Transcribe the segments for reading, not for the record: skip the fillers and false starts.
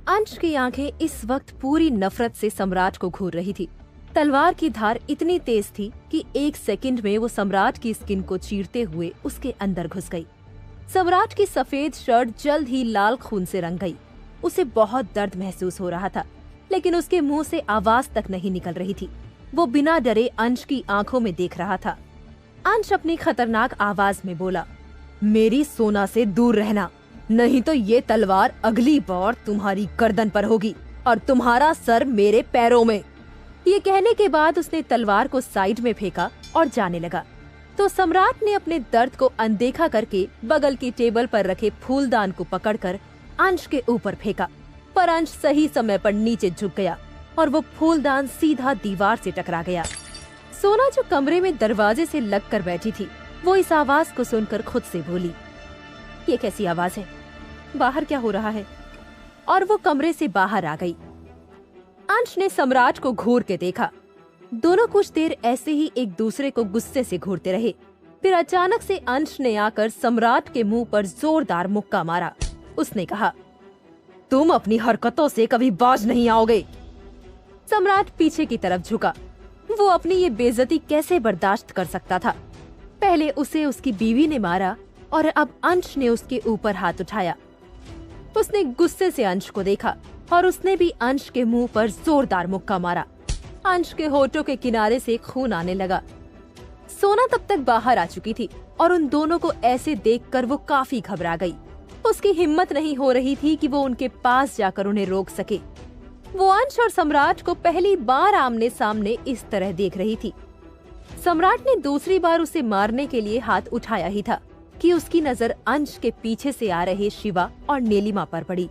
अंश की आंखें इस वक्त पूरी नफरत से सम्राट को घूर रही थी। तलवार की धार इतनी तेज थी कि 1 सेकंड में वो सम्राट की स्किन को चीरते हुए उसके अंदर घुस गई। सम्राट की सफेद शर्ट जल्द ही लाल खून से रंग गई। उसे बहुत दर्द महसूस हो रहा था, लेकिन उसके मुंह से आवाज तक नहीं निकल रही थी। वो बिना डरे अंश की आंखों में देख रहा था। अंश अपनी खतरनाक आवाज में बोला, मेरी सोना से दूर रहना, नहीं तो ये तलवार अगली बार तुम्हारी गर्दन पर होगी और तुम्हारा सर मेरे पैरों में। ये कहने के बाद उसने तलवार को साइड में फेंका और जाने लगा। तो सम्राट ने अपने दर्द को अनदेखा करके बगल की टेबल पर रखे फूलदान को पकड़कर अंश के ऊपर फेंका, पर अंश सही समय पर नीचे झुक गया और वो फूलदान सीधा दीवार से टकरा गया। सोना जो कमरे में दरवाजे से लगकर बैठी थी, वो इस आवाज को सुनकर खुद से बोली, ये कैसी आवाज है? बाहर क्या हो रहा है? और वो कमरे से बाहर आ गई। अंश ने सम्राट को घूर के देखा। दोनों कुछ देर ऐसे ही एक दूसरे को गुस्से से घूरते रहे। फिर अचानक से अंश ने आकर सम्राट के मुंह पर जोरदार मुक्का मारा। उसने कहा, तुम अपनी हरकतों से कभी बाज नहीं आओगे। सम्राट पीछे की तरफ झुका। वो अपनी ये बेइज्जती कैसे बर्दाश्त कर सकता था? पहले उसे उसकी बीवी ने मारा और अब अंश ने उसके ऊपर हाथ उठाया। उसने गुस्से से अंश को देखा और उसने भी अंश के मुंह पर जोरदार मुक्का मारा। अंश के होठों के किनारे से खून आने लगा। सोना तब तक बाहर आ चुकी थी और उन दोनों को ऐसे देखकर वो काफी घबरा गई। उसकी हिम्मत नहीं हो रही थी कि वो उनके पास जाकर उन्हें रोक सके। वो अंश और सम्राट को पहली बार आमने सामने इस तरह देख रही थी। सम्राट ने दूसरी बार उसे मारने के लिए हाथ उठाया ही था कि उसकी नजर अंश के पीछे से आ रहे शिवा और नीलिमा पर पड़ी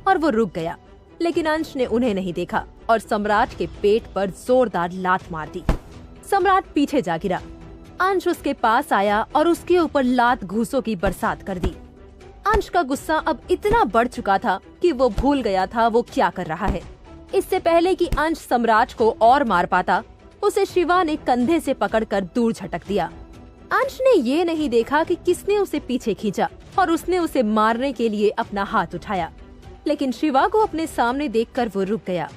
और वो रुक गया। लेकिन अंश ने उन्हें नहीं देखा और सम्राट के पेट पर जोरदार लात मार दी। सम्राट पीछे जा गिरा। अंश उसके पास आया और उसके ऊपर लात घूंसों की बरसात कर दी। अंश का गुस्सा अब इतना बढ़ चुका था कि वो भूल गया था वो क्या कर रहा है। इससे पहले कि अंश सम्राट को और मार पाता, उसे शिवा ने कंधे से पकड़कर दूर झटक दिया। अंश ने ये नहीं देखा कि किसने उसे पीछे खींचा और उसने उसे मारने के लिए अपना हाथ उठाया। लेकिन शिवा को अपने सामने देखकर वो रुक गया।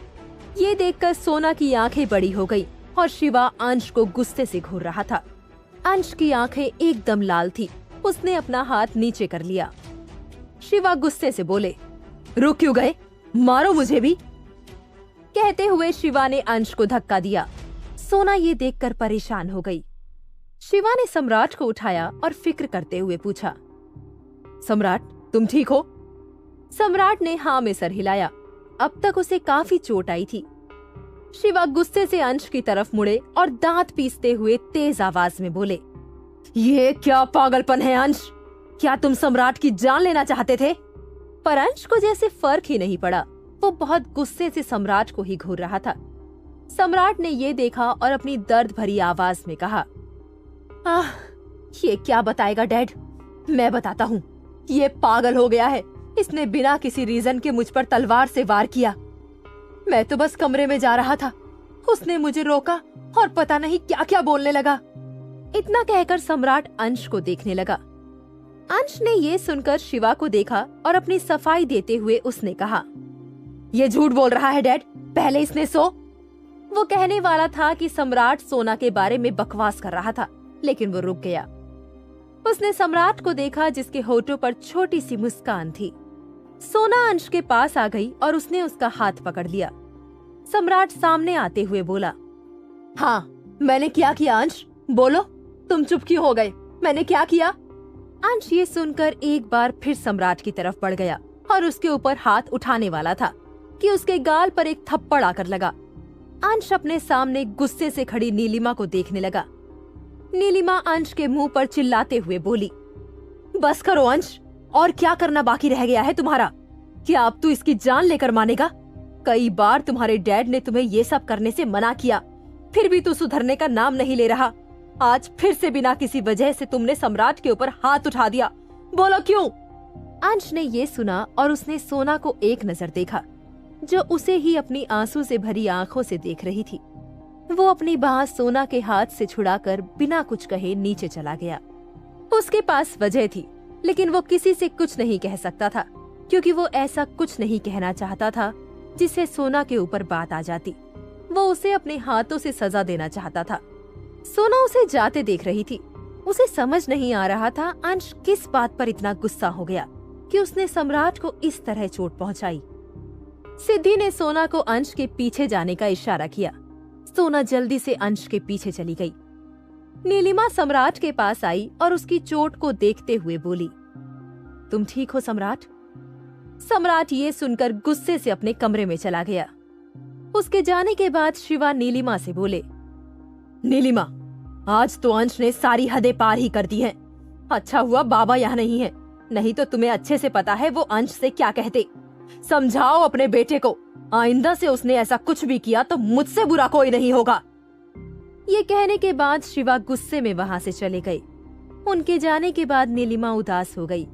ये देखकर सोना की आंखें बड़ी हो गई और शिवा अंश को गुस्से से घूर रहा था। अंश की आंखें एकदम लाल थी। उसने अपना हाथ नीचे कर लिया। शिवा गुस्से से बोले, रुक क्यों गए? मारो मुझे भी। कहते हुए शिवा ने अंश को धक्का दिया। सोना ये देखकर परेशान हो गई। शिवा ने सम्राट को उठाया और फिक्र करते हुए पूछा, सम्राट तुम ठीक हो? सम्राट ने हाँ में सर हिलाया। अब तक उसे काफी चोट आई थी। शिवा गुस्से से अंश की तरफ मुड़े और दांत पीसते हुए तेज आवाज में बोले, ये क्या पागलपन है अंश? क्या तुम सम्राट की जान लेना चाहते थे? पर अंश को जैसे फर्क ही नहीं पड़ा। वो बहुत गुस्से से सम्राट को ही घूर रहा था। सम्राट ने ये देखा और अपनी दर्द भरी आवाज में कहा, ये क्या बताएगा डैड? मैं बताता हूँ। ये पागल हो गया है। इसने बिना किसी रीजन के मुझ पर तलवार से वार किया। मैं तो बस कमरे में जा रहा था, उसने मुझे रोका और पता नहीं क्या क्या बोलने लगा। इतना कहकर सम्राट अंश को देखने लगा। अंश ने ये सुनकर शिवा को देखा और अपनी सफाई देते हुए उसने कहा, ये झूठ बोल रहा है डैड, पहले इसने सो। वो कहने वाला था कि सम्राट सोना के बारे में बकवास कर रहा था, लेकिन वो रुक गया। उसने सम्राट को देखा जिसके होठों पर छोटी सी मुस्कान थी। सोना अंश के पास आ गई और उसने उसका हाथ पकड़ लिया। सम्राट सामने आते हुए बोला, हाँ मैंने क्या किया अंश? बोलो, तुम चुप क्यों हो गए? मैंने क्या किया? अंश ये सुनकर एक बार फिर सम्राट की तरफ बढ़ गया और उसके ऊपर हाथ उठाने वाला था कि उसके गाल पर एक थप्पड़ आकर लगा। अंश अपने सामने गुस्से से खड़ी नीलिमा को देखने लगा। नीलिमा अंश के मुंह पर चिल्लाते हुए बोली, बस करो अंश, और क्या करना बाकी रह गया है तुम्हारा? क्या अब तू इसकी जान लेकर मानेगा? कई बार तुम्हारे डैड ने तुम्हें ये सब करने से मना किया, फिर भी तू सुधरने का नाम नहीं ले रहा। आज फिर से बिना किसी वजह से तुमने सम्राट के ऊपर हाथ उठा दिया। बोलो क्यों? अंश ने ये सुना और उसने सोना को एक नजर देखा, जो उसे ही अपनी आंसू से भरी आंखों से देख रही थी। वो अपनी बांह सोना के हाथ से छुड़ाकर बिना कुछ कहे नीचे चला गया। उसके पास वजह थी, लेकिन वो किसी से कुछ नहीं कह सकता था। क्योंकि वो ऐसा कुछ नहीं कहना चाहता था जिससे सोना के ऊपर बात आ जाती। वो उसे अपने हाथों से सजा देना चाहता था। सोना उसे जाते देख रही थी। उसे समझ नहीं आ रहा था अंश किस बात पर इतना गुस्सा हो गया कि उसने सम्राट को इस तरह चोट पहुंचाई। सिद्धि ने सोना को अंश के पीछे जाने का इशारा किया। सोना जल्दी से अंश के पीछे चली गई। नीलिमा सम्राट के पास आई और उसकी चोट को देखते हुए बोली, तुम ठीक हो सम्राट? सम्राट ये सुनकर गुस्से से अपने कमरे में चला गया। उसके जाने के बाद शिवा नीलिमा से बोले, नीलिमा, आज तो अंश ने सारी हदें पार ही कर दी हैं। अच्छा हुआ बाबा यहाँ नहीं है, नहीं तो तुम्हें अच्छे से पता है वो अंश से क्या कहते। समझाओ अपने बेटे को, आइंदा से उसने ऐसा कुछ भी किया तो मुझसे बुरा कोई नहीं होगा। ये कहने के बाद शिवा गुस्से में वहाँ से चले गए। उनके जाने के बाद नीलिमा उदास हो गई।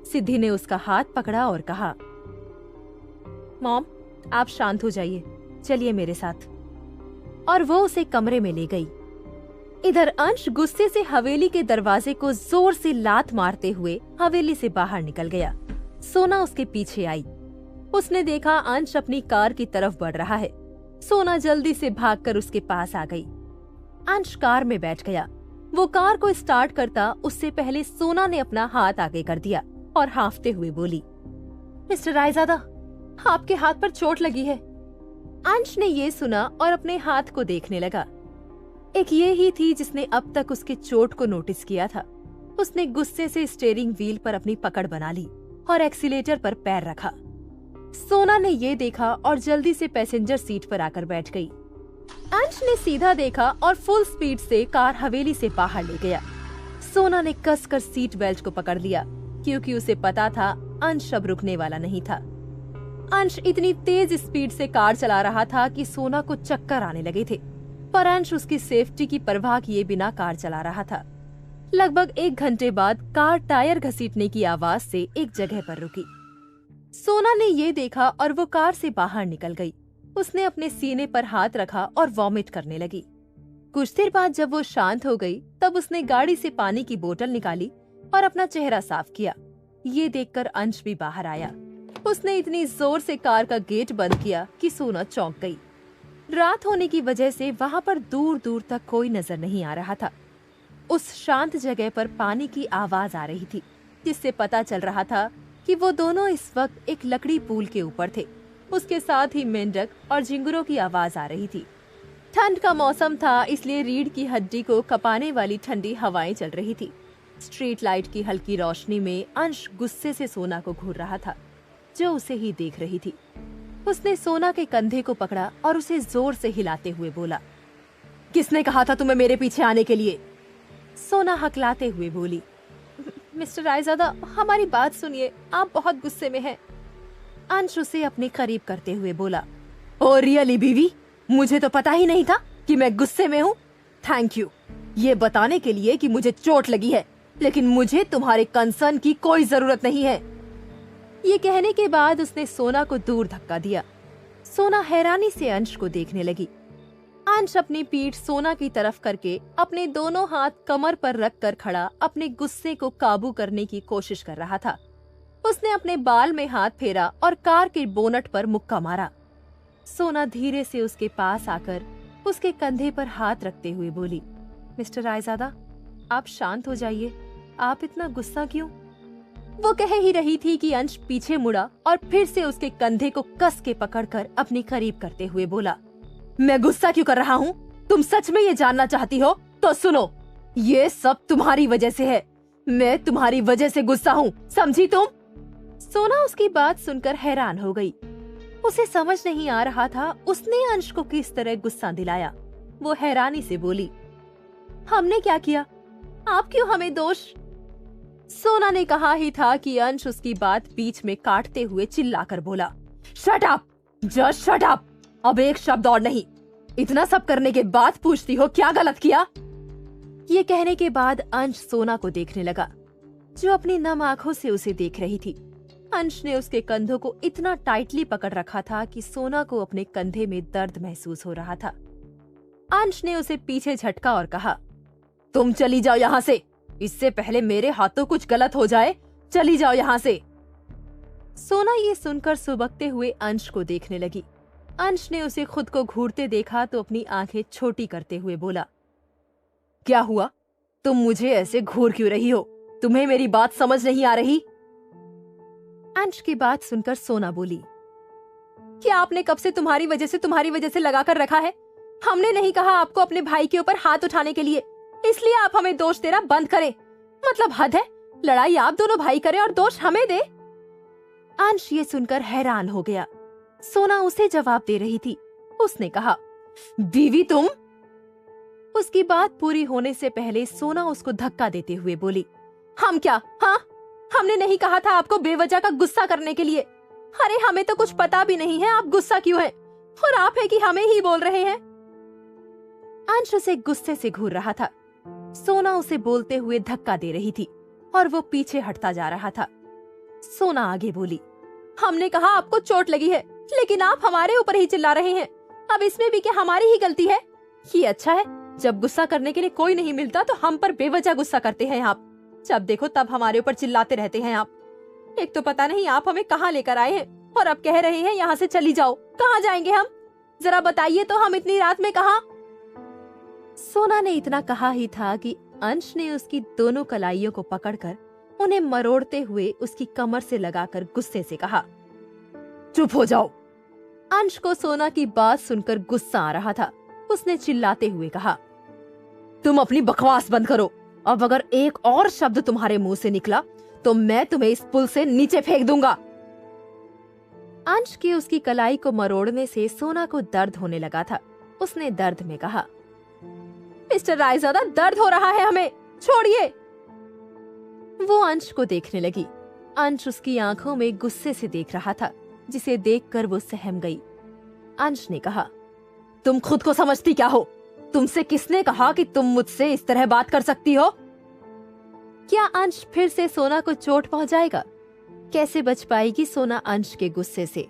सिद्धि ने उसका हाथ पकड़ा और कहा, मॉम, आप शांत हो जाइए, चलिए मेरे साथ। और वो उसे कमरे में ले गई। इधर अंश गुस्से से हवेली के दरवाजे को जोर से लात मारते हुए हवेली से बाहर निकल गया। सोना उसके पीछे आई। उसने देखा अंश अपनी कार की तरफ बढ़ रहा है। सोना जल्दी से भागकर उसके पास आ गई। अंश कार में बैठ गया। वो कार को स्टार्ट करता उससे पहले सोना ने अपना हाथ आगे कर दिया और हांफते हुए बोली, मिस्टर रायजादा, आपके हाथ पर चोट लगी है। अंश ने ये सुना और अपने हाथ को देखने लगा। एक ये ही थी जिसने अब तक उसके चोट को नोटिस किया था। उसने गुस्से से स्टीयरिंग व्हील पर अपनी पकड़ बना ली और एक्सीलेटर पर पैर रखा। सोना ने ये देखा और जल्दी से पैसेंजर सीट पर आकर बैठ गई। अंश ने सीधा देखा और फुल स्पीड से कार हवेली से बाहर ले गया। सोना ने कसकर सीट बेल्ट को पकड़ लिया क्योंकि उसे पता था अंश अब रुकने वाला नहीं था। अंश इतनी तेज स्पीड से कार चला रहा था कि सोना को चक्कर आने लगे थे, पर अंश उसकी सेफ्टी की परवाह किए बिना कार चला रहा था। लगभग 1 घंटे बाद कार टायर घसीटने की आवाज से एक जगह पर रुकी। सोना ने ये देखा और वो कार से बाहर निकल गई। उसने अपने सीने पर हाथ रखा और वॉमिट करने लगी। कुछ देर बाद जब वो शांत हो गई, तब उसने गाड़ी से पानी की बोतल निकाली और अपना चेहरा साफ किया। ये देखकर अंश भी बाहर आया। उसने इतनी जोर से कार का गेट बंद किया कि सोना चौंक गई। रात होने की वजह से वहाँ पर दूर दूर तक कोई नजर नहीं आ रहा था। उस शांत जगह पर पानी की आवाज आ रही थी, जिससे पता चल रहा था कि वो दोनों इस वक्त एक लकड़ी पुल के ऊपर थे। उसके साथ ही मेंढक और झिंगुरों की आवाज आ रही थी। ठंड का मौसम था, इसलिए रीढ़ की हड्डी को कपाने वाली ठंडी हवाएं चल रही थी। स्ट्रीट लाइट की हल्की रोशनी में अंश गुस्से से सोना को घूर रहा था, जो उसे ही देख रही थी। उसने सोना के कंधे को पकड़ा और उसे जोर से हिलाते हुए बोला, किसने कहा था तुम्हें मेरे पीछे आने के लिए? सोना हकलाते हुए बोली, मिस्टर रायजादा, हमारी बात सुनिए, आप बहुत गुस्से में हैं। अंश उसे अपने करीब करते हुए बोला, ओ रियली बीवी, मुझे तो पता ही नहीं था कि मैं गुस्से में हूँ। थैंक यू ये बताने के लिए कि मुझे चोट लगी है, लेकिन मुझे तुम्हारे कंसर्न की कोई जरूरत नहीं है। ये कहने के बाद उसने सोना को दूर धक्का दिया। सोना हैरानी से अंश को देखने लगी। अंश अपनी पीठ सोना की तरफ करके अपने दोनों हाथ कमर पर रखकर खड़ा अपने गुस्से को काबू करने की कोशिश कर रहा था। उसने अपने बाल में हाथ फेरा और कार के बोनट पर मुक्का मारा। सोना धीरे से उसके पास आकर उसके कंधे पर हाथ रखते हुए बोली, मिस्टर रायजादा, आप शांत हो जाइए, आप इतना गुस्सा क्यों? वो कह ही रही थी कि अंश पीछे मुड़ा और फिर से उसके कंधे को कस के पकड़कर अपने करीब करते हुए बोला, मैं गुस्सा क्यों कर रहा हूँ? तुम सच में ये जानना चाहती हो तो सुनो, ये सब तुम्हारी वजह से है। मैं तुम्हारी वजह से गुस्सा हूँ, समझी तुम? सोना उसकी बात सुनकर हैरान हो गई। उसे समझ नहीं आ रहा था उसने अंश को किस तरह गुस्सा दिलाया। वो हैरानी से बोली, हमने क्या किया? आप क्यों हमें दोष? सोना ने कहा ही था कि अंश उसकी बात बीच में काटते हुए चिल्लाकर बोला, shut up, just shut up, अब एक शब्द और नहीं। इतना सब करने के बाद पूछती हो क्या गलत किया? ये कहने के बाद अंश सोना को देखने लगा, जो अपनी नम आंखों से उसे देख रही थी। अंश ने उसके कंधों को इतना टाइटली पकड़ रखा था कि सोना को अपने कंधे में दर्द महसूस हो रहा था। अंश ने उसे पीछे झटका और कहा, तुम चली जाओ यहाँ से, इससे पहले मेरे हाथों कुछ गलत हो जाए, चली जाओ यहाँ से। सोना ये सुनकर सुबकते हुए अंश को देखने लगी। अंश ने उसे खुद को घूरते देखा तो अपनी आंखें छोटी करते हुए बोला, क्या हुआ? तुम मुझे ऐसे घूर क्यों रही हो? तुम्हें मेरी बात समझ नहीं आ रही? अंश की बात सुनकर सोना बोली, क्या आपने कब से तुम्हारी वजह से लगा कर रखा है? हमने नहीं कहा आपको अपने भाई के ऊपर हाथ उठाने के लिए, इसलिए आप हमें दोष देना बंद करें। मतलब हद है, लड़ाई आप दोनों भाई करें और दोष हमें दे। अंश ये सुनकर हैरान हो गया। सोना उसे जवाब दे रही थी। उसने कहा, बीवी तुम? उसकी बात पूरी होने से पहले सोना उसको धक्का देते हुए बोली, हम क्या? हाँ, हमने नहीं कहा था आपको बेवजह का गुस्सा करने के लिए। अरे हमें तो कुछ पता भी नहीं है आप गुस्सा क्यों है, और आप है कि हमें ही बोल रहे हैं। अंश उसे गुस्से से घूर रहा था। सोना उसे बोलते हुए धक्का दे रही थी और वो पीछे हटता जा रहा था। सोना आगे बोली, हमने कहा आपको चोट लगी है, लेकिन आप हमारे ऊपर ही चिल्ला रहे हैं। अब इसमें भी क्या हमारी ही गलती है? ये अच्छा है, जब गुस्सा करने के लिए कोई नहीं मिलता तो हम पर बेवजह गुस्सा करते हैं आप। जब देखो तब हमारे ऊपर चिल्लाते रहते हैं आप। एक तो पता नहीं आप हमें कहाँ लेकर आए हैं और अब कह रहे हैं यहाँ से चली जाओ। कहाँ जाएंगे हम? जरा बताइए तो, हम इतनी रात में कहाँ? सोना ने इतना कहा ही था कि अंश ने उसकी दोनों कलाइयों को पकड़कर उन्हें मरोड़ते हुए उसकी कमर से लगाकर गुस्से से कहा, चुप हो जाओ। अंश को सोना की बात सुनकर गुस्सा आ रहा था। उसने चिल्लाते हुए कहा, तुम अपनी बकवास बंद करो। अब अगर एक और शब्द तुम्हारे मुंह से निकला तो मैं तुम्हें इस पुल से नीचे फेंक दूंगा। अंश की उसकी कलाई को मरोड़ने से सोना को दर्द होने लगा था। उसने दर्द में कहा, मिस्टर रायजादा, दर्द हो रहा है हमें, छोड़िए। वो अंश को देखने लगी। अंश उसकी आंखों में गुस्से से देख रहा था, जिसे देखकर वो सहम गई। अंश ने कहा, तुम खुद को समझती क्या हो? तुमसे किसने कहा कि तुम मुझसे इस तरह बात कर सकती हो? क्या अंश फिर से सोना को चोट पहुंचाएगा? कैसे बच पाएगी सोना अंश के गुस्से से?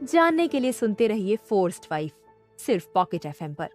जानने के लिए सुनते रहिए फोर्स्ड वाइफ, सिर्फ पॉकेट एफएम पर।